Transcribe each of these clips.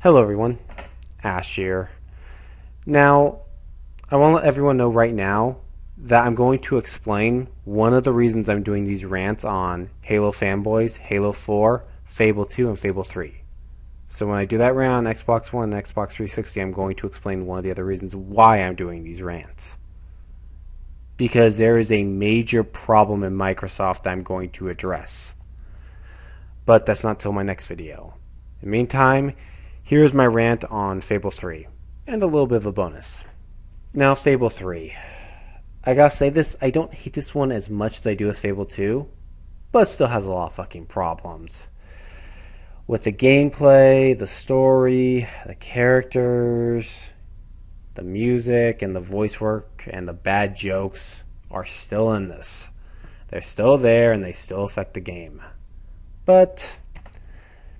Hello everyone, Ash here. Now, I want to let everyone know right now that I'm going to explain one of the reasons I'm doing these rants on Halo fanboys, Halo 4, Fable 2, and Fable 3. So when I do that rant on Xbox One and Xbox 360, I'm going to explain one of the other reasons why I'm doing these rants. Because there is a major problem in Microsoft that I'm going to address. But that's not till my next video. In the meantime, here's my rant on Fable 3, and a little bit of a bonus. Now, Fable 3. I gotta say this, I don't hate this one as much as I do with Fable 2, but it still has a lot of fucking problems. With the gameplay, the story, the characters, the music, and the voice work, and the bad jokes are still in this. They're still there, and they still affect the game. But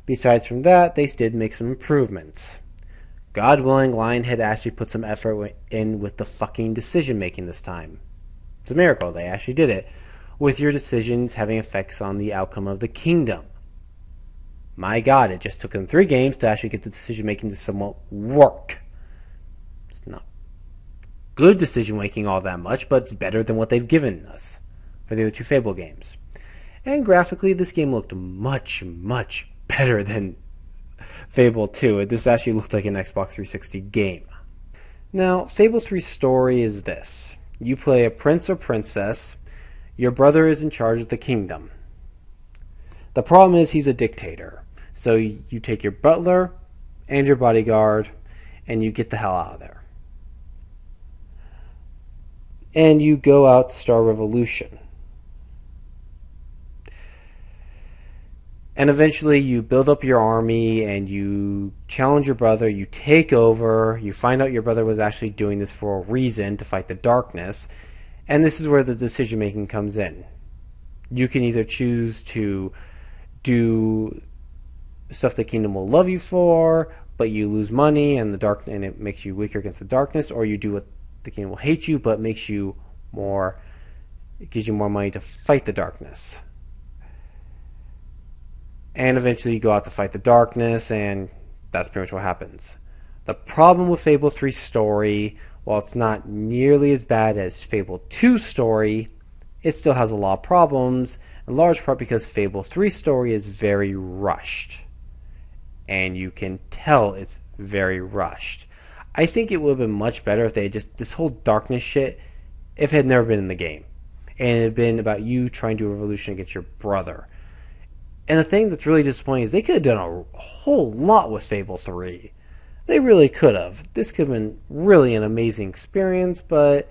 besides from that, they did make some improvements. God willing, Lionhead actually put some effort in with the fucking decision making this time. It's a miracle they actually did it, with your decisions having effects on the outcome of the kingdom. My God, it just took them 3 games to actually get the decision making to somewhat work. It's not good decision making all that much, but it's better than what they've given us for the other 2 Fable games. And graphically, this game looked much, much better than Fable 2. This actually looked like an Xbox 360 game. Now, Fable 3's story is this. You play a prince or princess. Your brother is in charge of the kingdom. The problem is he's a dictator. So you take your butler and your bodyguard, and you get the hell out of there. And you go out to start a revolution. And eventually you build up your army and you challenge your brother, you take over, you find out your brother was actually doing this for a reason, to fight the darkness, and this is where the decision making comes in. You can either choose to do stuff the kingdom will love you for, but you lose money and it makes you weaker against the darkness, or you do what the kingdom will hate you, but it gives you more money to fight the darkness. And eventually you go out to fight the darkness, and that's pretty much what happens. The problem with Fable 3's story, while it's not nearly as bad as Fable 2's story, it still has a lot of problems, in large part because Fable 3's story is very rushed. And you can tell it's very rushed. I think it would have been much better if they just, this whole darkness shit, if it had never been in the game. And it had been about you trying to do a revolution against your brother. And the thing that's really disappointing is they could have done a whole lot with Fable 3. They really could have. This could have been really an amazing experience, but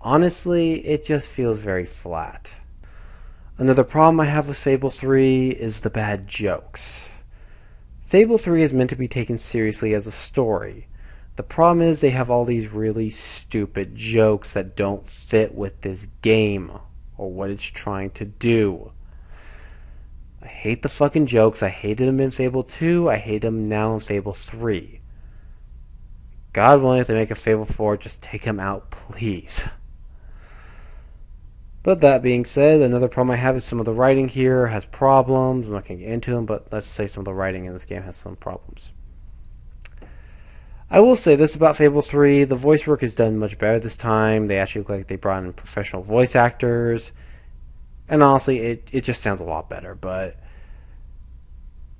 honestly, it just feels very flat. Another problem I have with Fable 3 is the bad jokes. Fable 3 is meant to be taken seriously as a story. The problem is they have all these really stupid jokes that don't fit with this game or what it's trying to do. I hate the fucking jokes. I hated them in Fable 2. I hate them now in Fable 3. God willing, if they make a Fable 4, just take them out, please. But that being said, another problem I have is some of the writing here has problems. I'm not going to get into them, but let's say some of the writing in this game has some problems. I will say this about Fable 3. The voice work is done much better this time. They actually look like they brought in professional voice actors. And honestly, it just sounds a lot better. But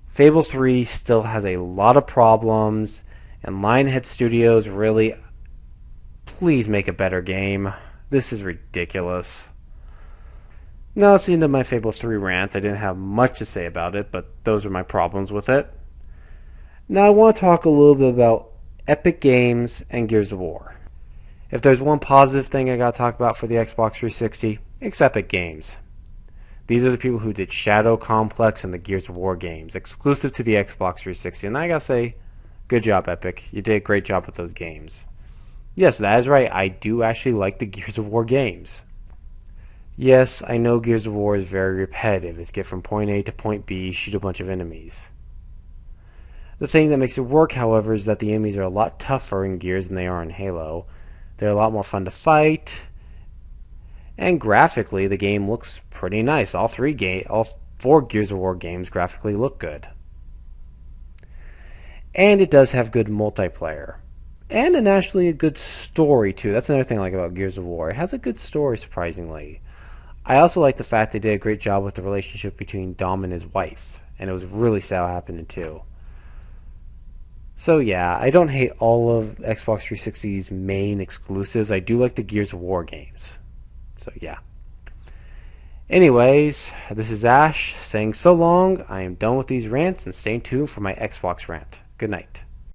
Fable 3 still has a lot of problems. And Lionhead Studios, really, please make a better game. This is ridiculous. Now that's the end of my Fable 3 rant. I didn't have much to say about it, but those are my problems with it. Now I want to talk a little bit about Epic Games and Gears of War. If there's one positive thing I got to talk about for the Xbox 360, it's Epic Games. These are the people who did Shadow Complex and the Gears of War games, exclusive to the Xbox 360. And I gotta say, good job, Epic. You did a great job with those games. Yes, that is right. I do actually like the Gears of War games. Yes, I know Gears of War is very repetitive. It's get from point A to point B, shoot a bunch of enemies. The thing that makes it work, however, is that the enemies are a lot tougher in Gears than they are in Halo. They're a lot more fun to fight. And graphically, the game looks pretty nice. All 4 Gears of War games graphically look good. And it does have good multiplayer. And actually a good story, too. That's another thing I like about Gears of War. It has a good story, surprisingly. I also like the fact they did a great job with the relationship between Dom and his wife. And it was really sad what happened, too. So yeah, I don't hate all of Xbox 360's main exclusives. I do like the Gears of War games. So yeah. Anyways, this is Ash saying so long. I am done with these rants and stay tuned for my Xbox rant. Good night.